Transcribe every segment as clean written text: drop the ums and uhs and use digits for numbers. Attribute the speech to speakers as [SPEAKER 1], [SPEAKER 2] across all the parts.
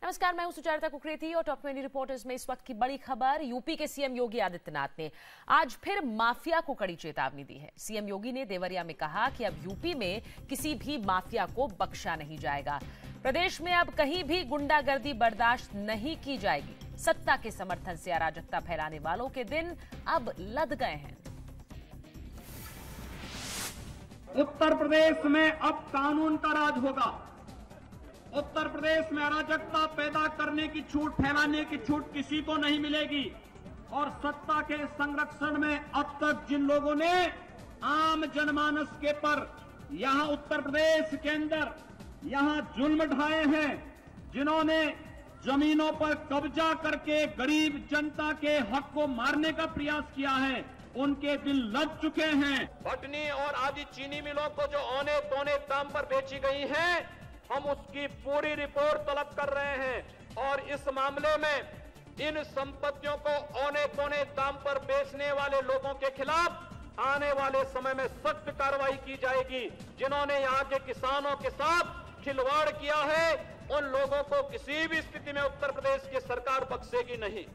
[SPEAKER 1] नमस्कार, मैं हूं सुचारिता कुकरेती और टॉप 20 रिपोर्टर्स में इस वक्त की बड़ी खबर। यूपी के सीएम योगी आदित्यनाथ ने आज फिर माफिया को कड़ी चेतावनी दी है। सीएम योगी ने देवरिया में कहा कि अब यूपी में किसी भी माफिया को बख्शा नहीं जाएगा। प्रदेश में अब कहीं भी गुंडागर्दी बर्दाश्त नहीं की जाएगी। सत्ता के समर्थन से अराजकता फैलाने वालों के दिन अब लद गए हैं।
[SPEAKER 2] उत्तर प्रदेश में अब कानून का राज होगा। उत्तर प्रदेश में अराजकता पैदा करने की छूट, फैलाने की छूट किसी को नहीं मिलेगी। और सत्ता के संरक्षण में अब तक जिन लोगों ने आम जनमानस के पर यहां उत्तर प्रदेश के अंदर यहां जुल्म ढाए हैं, जिन्होंने जमीनों पर कब्जा करके गरीब जनता के हक को मारने का प्रयास किया है, उनके दिल लग चुके हैं।
[SPEAKER 3] भटनी और आदि चीनी मिलों को जो औने पौने दाम पर बेची गई हैं, हम उसकी पूरी रिपोर्ट तलब कर रहे हैं और इस मामले में इन संपत्तियों को औने पौने दाम पर बेचने वाले लोगों के खिलाफ आने वाले समय में सख्त कार्रवाई की जाएगी। जिन्होंने यहां के किसानों के साथ खिलवाड़ किया है, उन लोगों को किसी भी स्थिति में उत्तर प्रदेश की सरकार बख्शेगी नहीं।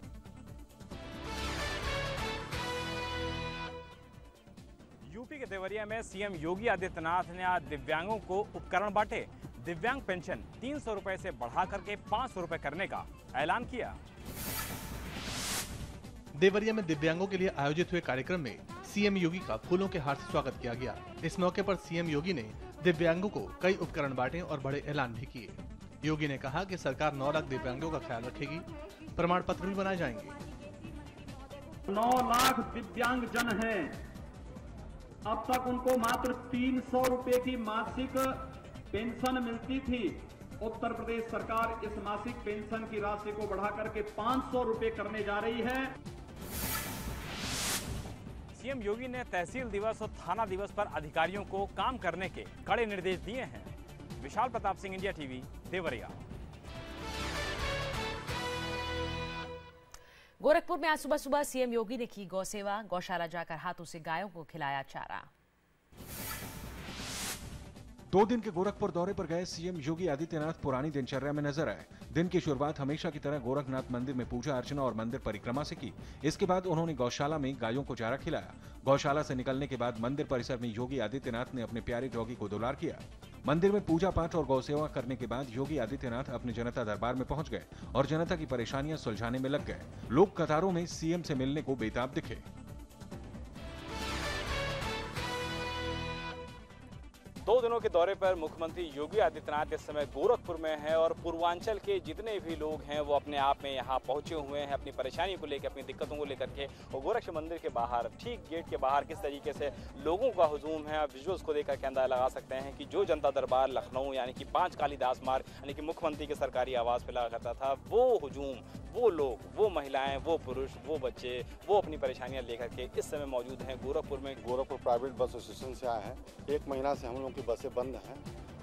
[SPEAKER 4] यूपी के देवरिया में सीएम योगी आदित्यनाथ ने आज दिव्यांगों को उपकरण बांटे। दिव्यांग पेंशन 300 रुपए से बढ़ा करके 500 रुपए करने का ऐलान किया।
[SPEAKER 5] देवरिया में दिव्यांगों के लिए आयोजित हुए कार्यक्रम में सीएम योगी का फूलों के हार से स्वागत किया गया। इस मौके पर सीएम योगी ने दिव्यांगों को कई उपकरण बांटे और बड़े ऐलान भी किए। योगी ने कहा कि सरकार 9 लाख दिव्यांगों का ख्याल रखेगी, प्रमाण पत्र भी बनाए जाएंगे।
[SPEAKER 2] 9 लाख दिव्यांग जन हैं। अब तक उनको मात्र 300 रुपए की मासिक पेंशन मिलती थी। उत्तर प्रदेश सरकार इस मासिक पेंशन की राशि को बढ़ाकर के 500 रुपए करने जा रही है।
[SPEAKER 4] सीएम योगी ने तहसील दिवस और थाना दिवस पर अधिकारियों को काम करने के कड़े निर्देश दिए हैं। विशाल प्रताप सिंह, इंडिया टीवी, देवरिया।
[SPEAKER 1] गोरखपुर में आज सुबह सुबह सीएम योगी ने की गौ सेवा। गौशाला जाकर हाथों से गायों को खिलाया चारा।
[SPEAKER 6] 2 दिन के गोरखपुर दौरे पर गए सीएम योगी आदित्यनाथ पुरानी दिनचर्या में नजर आए। दिन की शुरुआत हमेशा की तरह गोरखनाथ मंदिर में पूजा अर्चना और मंदिर परिक्रमा से की। इसके बाद उन्होंने गौशाला में गायों को चारा खिलाया। गौशाला से निकलने के बाद मंदिर परिसर में योगी आदित्यनाथ ने अपने प्यारे डॉगी को दुलार किया। मंदिर में पूजा पाठ और गौ सेवा करने के बाद योगी आदित्यनाथ अपने जनता दरबार में पहुंच गए और जनता की परेशानियां सुलझाने में लग गए। लोग कतारों में सीएम से मिलने को बेताब दिखे।
[SPEAKER 4] 2 दिनों के दौरे पर मुख्यमंत्री योगी आदित्यनाथ इस समय गोरखपुर में हैं और पूर्वांचल के जितने भी लोग हैं वो अपने आप में यहाँ पहुंचे हुए हैं अपनी परेशानी को लेकर, अपनी दिक्कतों को लेकर के। और गोरक्ष मंदिर के बाहर, ठीक गेट के बाहर किस तरीके से लोगों का हुजूम है, आप विजुअल्स को देखकर के अंदाजा लगा सकते हैं कि जो जनता दरबार लखनऊ यानी कि 5 कालीदास मार्ग यानी कि मुख्यमंत्री के सरकारी आवास पर लगा करता था, वो हुजूम, वो लोग, वो महिलाएं, वो पुरुष, वो बच्चे, वो अपनी परेशानियाँ लेकर के इस समय मौजूद हैं गोरखपुर में।
[SPEAKER 7] गोरखपुर प्राइवेट बस एसोसिएशन से आए हैं। 1 महीना से हम लोग की बसें बंद हैं।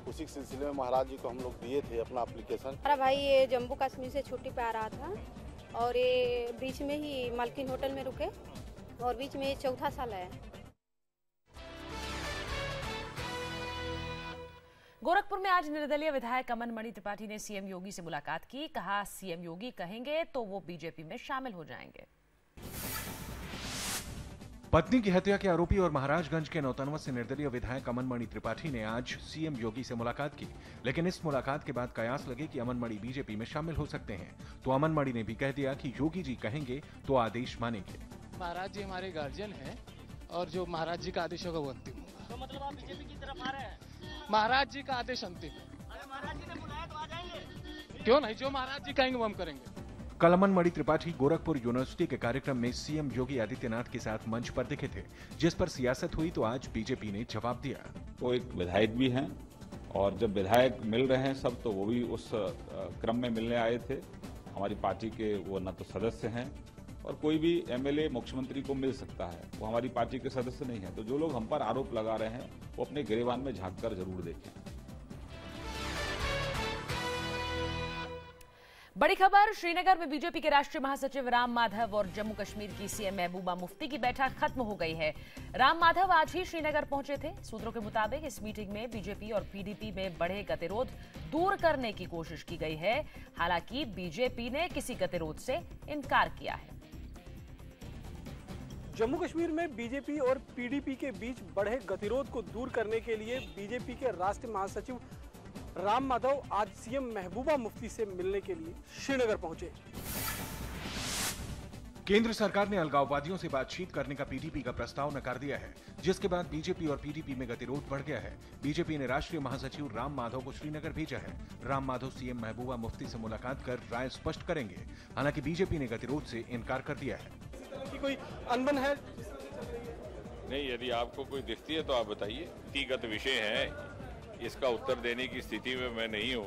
[SPEAKER 7] उसी सिलसिले में महाराज जी को हम लोग दिए थे अपना एप्लीकेशन।
[SPEAKER 8] हमारा भाई ये जम्मू कश्मीर से छुट्टी पे आ रहा था और ये बीच में ही मालकिन होटल में रुके और बीच में ये 4था साल है।
[SPEAKER 1] गोरखपुर में आज निर्दलीय विधायक अमन मणि त्रिपाठी ने सीएम योगी से मुलाकात की। कहा, सीएम योगी कहेंगे तो वो बीजेपी में शामिल हो जाएंगे।
[SPEAKER 6] पत्नी की हत्या के आरोपी और महाराजगंज के नौतनवा से निर्दलीय विधायक अमन मणि त्रिपाठी ने आज सीएम योगी से मुलाकात की। लेकिन इस मुलाकात के बाद कयास लगे कि अमन मणि बीजेपी में शामिल हो सकते हैं, तो अमन मणि ने भी कह दिया कि योगी जी कहेंगे तो आदेश मानेंगे।
[SPEAKER 9] महाराज जी हमारे गार्जियन हैं और जो महाराज जी का आदेश होगा वो अंतिम होगा।
[SPEAKER 10] तो मतलब आप बीजेपी की तरफ आ रहे हैं?
[SPEAKER 9] महाराज जी का आदेश अंतिम है।
[SPEAKER 10] अरे महाराज जी ने बुलाया तो आ जाएंगे?
[SPEAKER 9] क्यों नहीं, जो महाराज जी कहेंगे वो हम करेंगे।
[SPEAKER 6] कल अमन मणि त्रिपाठी गोरखपुर यूनिवर्सिटी के कार्यक्रम में सीएम योगी आदित्यनाथ के साथ मंच पर दिखे थे, जिस पर सियासत हुई तो आज बीजेपी ने जवाब दिया।
[SPEAKER 11] वो एक विधायक भी हैं और जब विधायक मिल रहे हैं सब, तो वो भी उस क्रम में मिलने आए थे। हमारी पार्टी के वो न तो सदस्य हैं और कोई भी एमएलए मुख्यमंत्री को मिल सकता है, वो हमारी पार्टी के सदस्य नहीं है। तो जो लोग हम पर आरोप लगा रहे हैं वो अपने गिरेबान में झांक कर जरूर देखें।
[SPEAKER 1] बड़ी खबर, श्रीनगर में बीजेपी के राष्ट्रीय महासचिव राम माधव और जम्मू कश्मीर की सीएम महबूबा मुफ्ती की बैठक खत्म हो गई है। राम माधव आज ही श्रीनगर पहुंचे थे। सूत्रों के मुताबिक इस मीटिंग में बीजेपी और पीडीपी में बढ़े गतिरोध दूर करने की कोशिश की गई है। हालांकि बीजेपी ने किसी गतिरोध से इनकार किया है।
[SPEAKER 12] जम्मू कश्मीर में बीजेपी और पीडीपी के बीच बढ़े गतिरोध को दूर करने के लिए बीजेपी के राष्ट्रीय महासचिव राम माधव आज सीएम महबूबा मुफ्ती से मिलने के लिए श्रीनगर पहुंचे।
[SPEAKER 6] केंद्र सरकार ने अलगाववादियों से बातचीत करने का पीडीपी का प्रस्ताव नकार दिया है, जिसके बाद बीजेपी और पीडीपी में गतिरोध बढ़ गया है। बीजेपी ने राष्ट्रीय महासचिव राम माधव को श्रीनगर भेजा है। राम माधव सीएम महबूबा मुफ्ती से मुलाकात कर राय स्पष्ट करेंगे। हालांकि बीजेपी ने गतिरोध से इनकार कर दिया है।
[SPEAKER 12] कोई अनबन है?
[SPEAKER 13] नहीं, यदि आपको कोई दिखती है तो आप बताइए। व्यक्तिगत विषय है, इसका उत्तर देने की स्थिति में मैं नहीं हूँ।